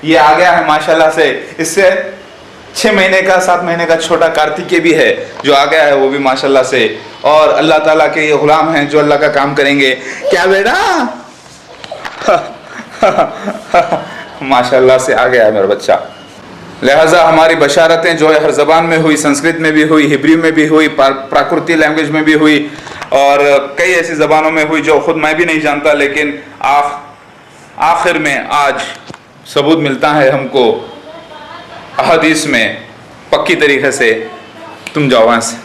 یہ آ گیا ہے ماشاءاللہ سے. اس سے 6 مہینے کا 7 مہینے کا چھوٹا کارتک بھی ہے جو آ گیا ہے، وہ بھی ماشاءاللہ سے. اور اللہ تعالیٰ کے یہ غلام ہیں جو اللہ کا کام کریں گے. کیا بیٹا ماشاءاللہ سے آ گیا ہے میرا بچہ. لہٰذا ہماری بشارتیں جو ہے ہر زبان میں ہوئی، سنسکرت میں بھی ہوئی، ہبری میں بھی ہوئی، پراکرتی لینگویج میں بھی ہوئی، اور کئی ایسی زبانوں میں ہوئی جو خود میں بھی نہیں جانتا، لیکن آخر میں آج ثبوت ملتا ہے ہم کو احادیث میں پکی طریقے سے. تم جاؤ وہاں سے،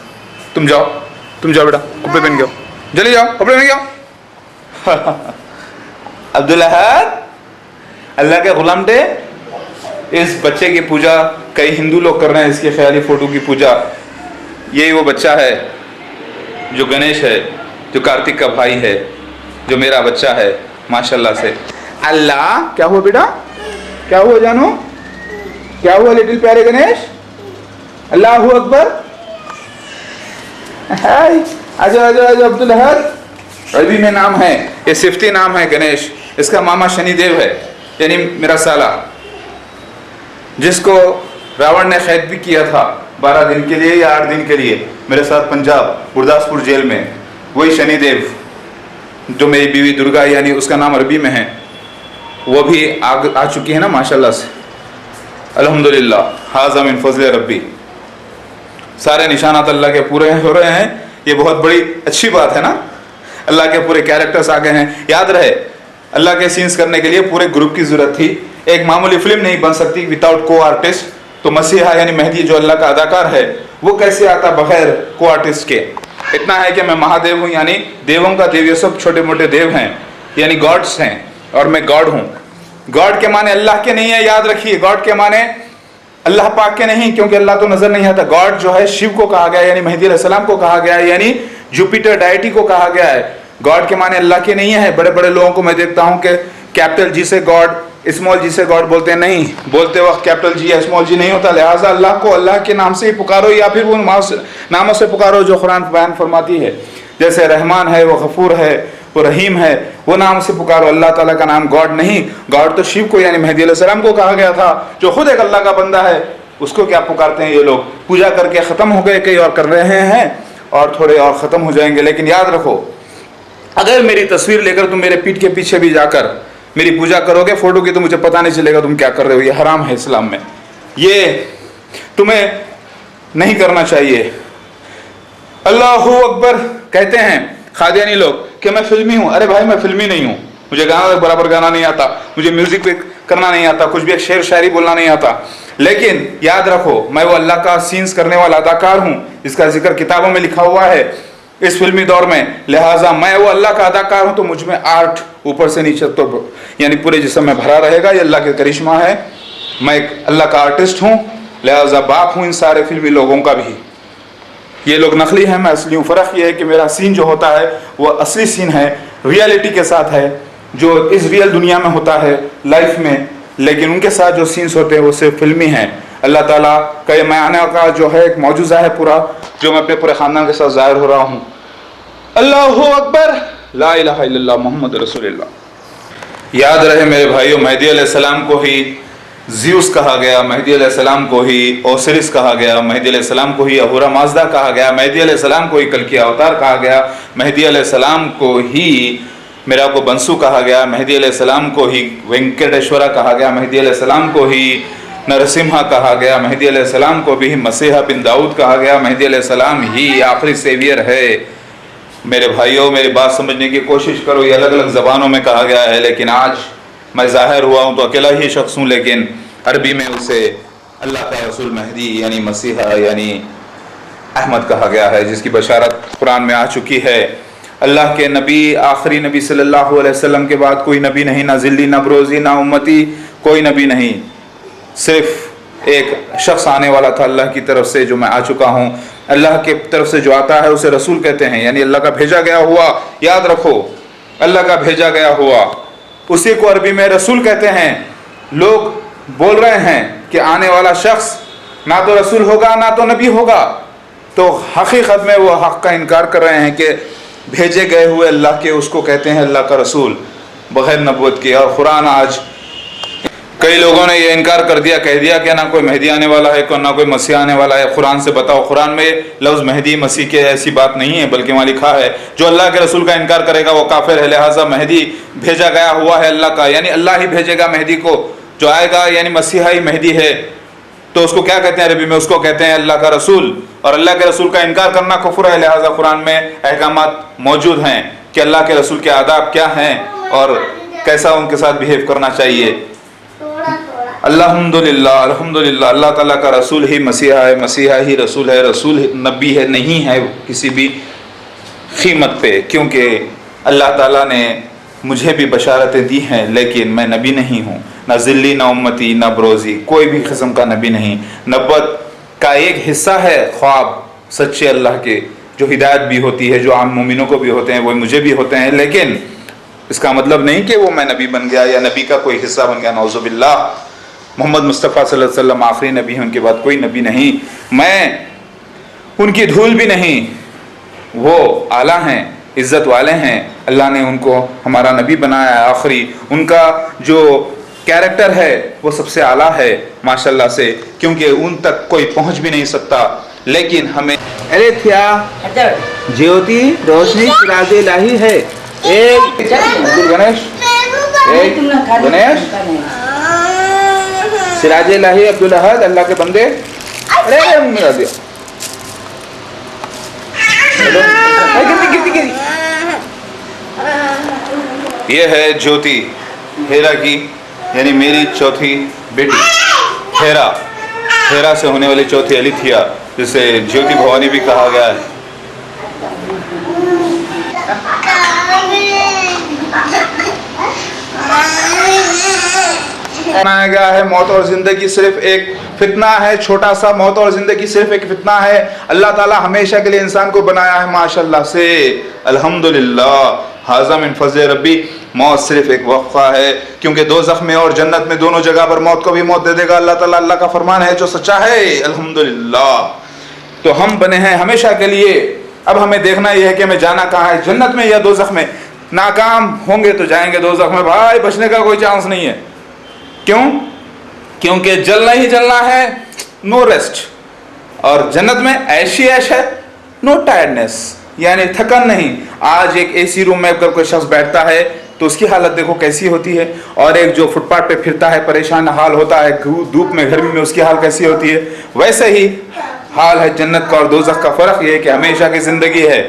تم جاؤ بیٹا، کپڑے پہن کے آؤ، جلدی جاؤ کپڑے پہن کے آؤ. عبدالحد اللہ کے غلام تھے. اس بچے کی پوجا کئی ہندو لوگ کر رہے ہیں، اس کی خیالی فوٹو کی پوجا. یہی وہ بچہ ہے جو گنیش ہے، جو کارتک کا بھائی ہے، جو میرا بچہ ہے ماشاءاللہ سے. اللہ کیا ہوا بیٹا، کیا ہوا جانو، کیا ہوا لٹل پیارے گنیش؟ اللہ اکبر. آجو عبدالحد عربی میں نام ہے، یہ صفتی نام ہے گنیش. اس کا ماما شنی دیو ہے، یعنی میرا سالہ، جس کو راون نے قید بھی کیا تھا 12 دن کے لیے یا 8 دن کے لیے میرے ساتھ پنجاب گرداسپور جیل میں. وہی شنی دیو جو میری بیوی درگا یعنی اس کا نام عربی میں ہے، وہ بھی آ چکی ہے نا ماشاءاللہ سے. الحمدللہ ھذا من فضل ربی. سارے نشانات اللہ کے پورے ہو رہے ہیں. یہ بہت بڑی اچھی بات ہے نا. اللہ کے پورے کیریکٹرز آ گئے ہیں. یاد رہے اللہ کے سینس کرنے کے لیے پورے گروپ کی ضرورت تھی. ایک معمولی فلم نہیں بن سکتی وداؤٹ کو آرٹسٹ. تو مسیحا یعنی مہدی جو اللہ کا اداکار ہے وہ کیسے آتا بغیر کو آرٹسٹ کے؟ اتنا ہے کہ میں مہادیو ہوں، یعنی دیووں کا دیو. یہ سب چھوٹے موٹے دیو ہیں، یعنی گاڈس ہیں، اور میں گاڈ ہوں. گاڈ کے معنی اللہ کے نہیں ہے، یاد رکھیے. گاڈ کے معنی اللہ پاک کے نہیں، کیونکہ اللہ تو نظر نہیں آتا. گاڈ جو ہے شیو کو کہا گیا ہے، یعنی مہدی علیہ السلام کو کہا گیا ہے، یعنی جوپیٹر ڈائٹی کو کہا گیا ہے. گاڈ کے معنی اللہ کے نہیں ہے. بڑے بڑے لوگوں کو میں دیکھتا ہوں کہ کیپٹل جی سے گاڈ، اسمال جی سے گاڈ بولتے ہیں. نہیں، بولتے وقت کیپٹل جی یا اسمال جی نہیں ہوتا. لہٰذا اللہ کو اللہ کے نام سے ہی پکارو، یا پھر وہ ناموں سے پکارو جو قرآن بیان فرماتی ہے. جیسے رحمان ہے، وہ غفور ہے، وہ رحیم ہے، وہ نام سے پکارو. اللہ تعالیٰ کا نام گاڈ نہیں. گاڈ تو شیو کو یعنی مہدی علیہ السلام کو کہا گیا تھا، جو خود ایک اللہ کا بندہ ہے. اس کو کیا پکارتے ہیں یہ لوگ؟ پوجا کر کے ختم ہو گئے، کئی اور کر رہے ہیں اور تھوڑے اور ختم ہو جائیں گے. لیکن یاد رکھو، اگر میری تصویر لے کر تم میرے پیٹھ کے پیچھے بھی جا کر میری پوجا کرو گے فوٹو کی، تو مجھے پتہ نہیں چلے گا تم کیا کر رہے ہو. یہ حرام ہے اسلام میں، یہ تمہیں نہیں کرنا چاہیے. اللہ اکبر کہتے ہیں قادیانی لوگ کہ میں فلمی ہوں. ارے بھائی میں فلمی نہیں ہوں. مجھے گانا برابر گانا نہیں آتا، مجھے میوزک پہ کرنا نہیں آتا، کچھ بھی ایک شعر شاعری بولنا نہیں آتا. لیکن یاد رکھو میں وہ اللہ کا سینس کرنے والا اداکار ہوں جس کا ذکر کتابوں میں لکھا ہوا ہے اس فلمی دور میں. لہٰذا میں وہ اللہ کا اداکار ہوں، تو مجھ میں آرٹ اوپر سے نیچے تو یعنی پورے جسم میں بھرا رہے گا. یہ اللہ کے کرشمہ ہے. میں ایک اللہ کا آرٹسٹ ہوں، لہٰذا باپ ہوں ان سارے فلمی لوگوں کا بھی. یہ لوگ نقلی ہیں، میں اصلی ہوں. فرق یہ ہے کہ میرا سین جو ہوتا ہے وہ اصلی سین ہے، ریالٹی کے ساتھ ہے، جو اس ریئل دنیا میں ہوتا ہے لائف میں. لیکن ان کے ساتھ جو سینس ہوتے ہیں وہ صرف فلمی ہیں. اللہ تعالیٰ کا یہ معانی کا جو ہے ایک معجزہ ہے پورا، جو میں اپنے پورے خاندان کے ساتھ ظاہر ہو رہا ہوں. اللہ اکبر، لا الہ الا اللہ محمد رسول اللہ. یاد رہے میرے بھائیوں، مہدی علیہ السلام کو ہی زیوس کہا گیا، مہدی علیہ السلام کو ہی اوسیرس کہا گیا، مہدی علیہ السلام کو ہی اہورا مازدا کہا گیا، مہدی علیہ السلام کو ہی کلکی اوتار کہا گیا، مہدی علیہ السلام کو ہی میرا کو بنسو کہا گیا، مہدی علیہ السلام کو ہی وینکٹیشورا کہا گیا، مہدی علیہ السلام کو ہی نرسمہا کہا گیا، مہدی علیہ السلام کو بھی مسیحا بن داؤد کہا گیا. مہدی علیہ السلام ہی آخری سیویئر ہے. میرے بھائیوں میری بات سمجھنے کی کوشش کرو. یہ الگ الگ زبانوں میں کہا گیا ہے، لیکن آج میں ظاہر ہوا ہوں تو اکیلا ہی شخص ہوں، لیکن عربی میں اسے اللہ کا رسول مہدی یعنی مسیحا یعنی احمد کہا گیا ہے، جس کی بشارت قرآن میں آ چکی ہے. اللہ کے نبی، آخری نبی صلی اللہ علیہ وسلم کے بعد کوئی نبی نہیں، نہ ذلی نہ بروزی نہ امتی، کوئی نبی نہیں. صرف ایک شخص آنے والا تھا اللہ کی طرف سے، جو میں آ چکا ہوں. اللہ کی طرف سے جو آتا ہے اسے رسول کہتے ہیں، یعنی اللہ کا بھیجا گیا ہوا. یاد رکھو، اللہ کا بھیجا گیا ہوا، اسی کو عربی میں رسول کہتے ہیں. لوگ بول رہے ہیں کہ آنے والا شخص نہ تو رسول ہوگا نہ تو نبی ہوگا، تو حقیقت میں وہ حق کا انکار کر رہے ہیں کہ بھیجے گئے ہوئے اللہ کے اس کو کہتے ہیں اللہ کا رسول بغیر نبوت کے. اور قرآن آج کئی لوگوں نے یہ انکار کر دیا، کہہ دیا کہ نہ کوئی مہدی آنے والا ہے نہ کوئی مسیح آنے والا ہے۔ قرآن سے بتاؤ، قرآن میں لفظ مہدی مسیح کے ایسی بات نہیں ہے، بلکہ وہاں لکھا ہے جو اللہ کے رسول کا انکار کرے گا وہ کافر ہے، لہٰذا مہدی بھیجا گیا ہوا ہے اللہ کا، یعنی اللہ ہی بھیجے گا مہدی کو، جو آئے گا یعنی مسیحا ہی مہدی ہے۔ تو اس کو کیا کہتے ہیں عربی میں؟ اس کو کہتے ہیں اللہ کا رسول، اور اللہ کے رسول کا انکار کرنا کفر ہے، لہٰذا قرآن میں احکامات موجود ہیں کہ اللہ کے رسول کے آداب کیا ہیں اور کیسا ان کے ساتھ بہیو کرنا چاہیے۔ الحمدللہ الحمدللہ، اللہ تعالیٰ کا رسول ہی مسیحا ہے، مسیحا ہی رسول ہے، رسول نبی ہے نہیں ہے کسی بھی قیمت پہ، کیونکہ اللہ تعالیٰ نے مجھے بھی بشارتیں دی ہیں، لیکن میں نبی نہیں ہوں، نہ ذلی نہ امتی نہ بروزی، کوئی بھی قسم کا نبی نہیں۔ نبوت کا ایک حصہ ہے خواب سچے اللہ کے، جو ہدایت بھی ہوتی ہے، جو عام مومنوں کو بھی ہوتے ہیں، وہ مجھے بھی ہوتے ہیں، لیکن اس کا مطلب نہیں کہ وہ میں نبی بن گیا یا نبی کا کوئی حصہ بن گیا، نعوذ باللہ۔ محمد مصطفیٰ صلی اللہ علیہ وسلم آخری نبی ہیں، ان کے بعد کوئی نبی نہیں، میں ان کی دھول بھی نہیں، وہ اعلیٰ ہیں، عزت والے ہیں، اللہ نے ان کو ہمارا نبی بنایا ہے آخری، ان کا جو کیریکٹر ہے وہ سب سے اعلیٰ ہے ماشاءاللہ سے، کیونکہ ان تک کوئی پہنچ بھی نہیں سکتا، لیکن ہمیں الیتھیا جیوتی روشنی چراغ الہی ہے۔ ایک گنیش، ایک گنیش سراج الہی عبد الاحد، اللہ کے بندے، ارے ملا دیا، یہ ہے جیوتی ہیرا کی، یعنی میری چوتھی بیٹی ہیرا، ہیرا سے ہونے والی چوتھی الیتھیا، جسے جیوتی بھوانی بھی کہا گیا ہے۔ بنایا گیا ہے، موت اور زندگی صرف ایک فتنہ ہے، چھوٹا سا، موت اور زندگی صرف ایک فتنہ ہے، اللہ تعالیٰ ہمیشہ کے لیے انسان کو بنایا ہے ماشاءاللہ سے، الحمدللہ، ھذا من فضل ربی۔ موت صرف ایک وقفہ ہے، کیونکہ دوزخ میں اور جنت میں دونوں جگہ پر موت کو بھی موت دے دے گا اللہ تعالیٰ، اللہ کا فرمان ہے جو سچا ہے، الحمدللہ۔ تو ہم بنے ہیں ہمیشہ کے لیے، اب ہمیں دیکھنا یہ ہے کہ ہمیں جانا کہاں ہے، جنت میں یا دوزخ میں۔ ناکام ہوں گے تو جائیں گے دوزخ میں، بھائی بچنے کا کوئی چانس نہیں ہے۔ کیوں؟ کیونکہ جلنا ہی جلنا ہے، نو ریسٹ، اور جنت میں ایشی عیش ہے، نو ٹائرڈنیس، یعنی تھکن نہیں۔ آج ایک اے سی روم میں اگر کوئی شخص بیٹھتا ہے تو اس کی حالت دیکھو کیسی ہوتی ہے، اور ایک جو فٹ پاتھ پہ پھرتا ہے پریشان حال ہوتا ہے، دھوپ میں گرمی میں اس کی حال کیسی ہوتی ہے، ویسے ہی حال ہے جنت کا اور دوزخ کا۔ فرق یہ ہے کہ ہمیشہ کی زندگی ہے،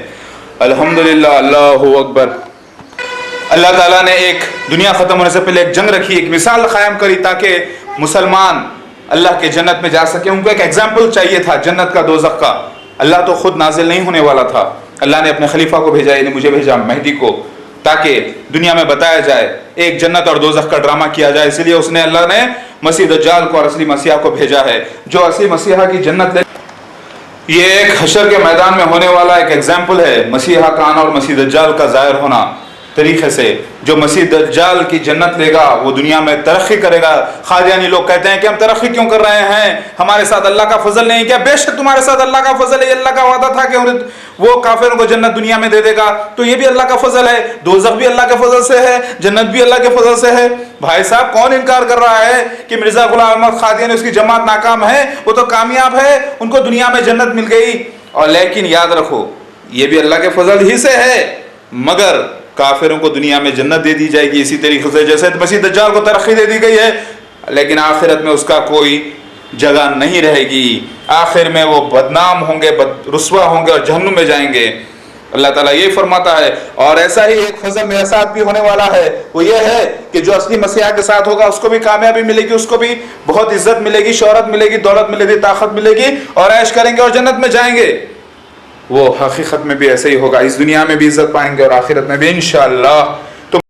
الحمدللہ، اللہ اکبر۔ اللہ تعالیٰ نے ایک دنیا ختم ہونے سے پہلے ایک جنگ رکھی، ایک مثال قائم کری تاکہ مسلمان اللہ کے جنت میں جا سکے، ان کو ایک ایگزامپل چاہیے تھا جنت کا دوزخ کا۔ اللہ تو خود نازل نہیں ہونے والا تھا، اللہ نے اپنے خلیفہ کو بھیجا، یعنی مجھے بھیجا، مہدی کو، تاکہ دنیا میں بتایا جائے، ایک جنت اور دوزخ کا ڈرامہ کیا جائے، اس لیے اس نے اللہ نے مسیح دجال کو اور اصلی مسیحا کو بھیجا ہے، جو اصلی مسیحا کی جنت لے۔ یہ ایک حشر کے میدان میں ہونے والا ایک ایگزامپل ہے، مسیحا کا آنا اور مسیح دجال کا ظاہر ہونا طریقے سے۔ جو مسیح دجال کی جنت لے گا وہ دنیا میں ترقی کرے گا۔ قادیانی لوگ کہتے ہیں کہ ہم ترقی کیوں کر رہے ہیں، ہمارے ساتھ اللہ کا فضل نہیں کیا؟ بے شک تمہارے ساتھ اللہ کا فضل ہے، اللہ کا وعدہ تھا کہ وہ کافروں کو جنت دنیا میں دے دے گا، تو یہ بھی اللہ کا فضل ہے، دوزخ بھی اللہ کے فضل سے ہے، جنت بھی اللہ کے فضل سے ہے۔ بھائی صاحب کون انکار کر رہا ہے کہ مرزا غلام احمد قادیانی اس کی جماعت ناکام ہے؟ وہ تو کامیاب ہے، ان کو دنیا میں جنت مل گئی۔ اور لیکن یاد رکھو یہ بھی اللہ کے فضل ہی سے ہے، مگر کافروں کو دنیا میں جنت دے دی جائے گی اسی طریقے سے جیسے مسیح دجال کو ترقی دے دی گئی ہے، لیکن آخرت میں اس کا کوئی جگہ نہیں رہے گی، آخر میں وہ بدنام ہوں گے، رسوا ہوں گے اور جہنم میں جائیں گے۔ اللہ تعالیٰ یہ فرماتا ہے، اور ایسا ہی ایک فضل میرے ساتھ بھی ہونے والا ہے، وہ یہ ہے کہ جو اصلی مسیحا کے ساتھ ہوگا اس کو بھی کامیابی ملے گی، اس کو بھی بہت عزت ملے گی، شہرت ملے گی، دولت ملے گی، طاقت ملے گی، اور عیش کریں گے اور جنت میں جائیں گے۔ وہ حقیقت میں بھی ایسے ہی ہوگا، اس دنیا میں بھی عزت پائیں گے اور آخرت میں بھی انشاءاللہ۔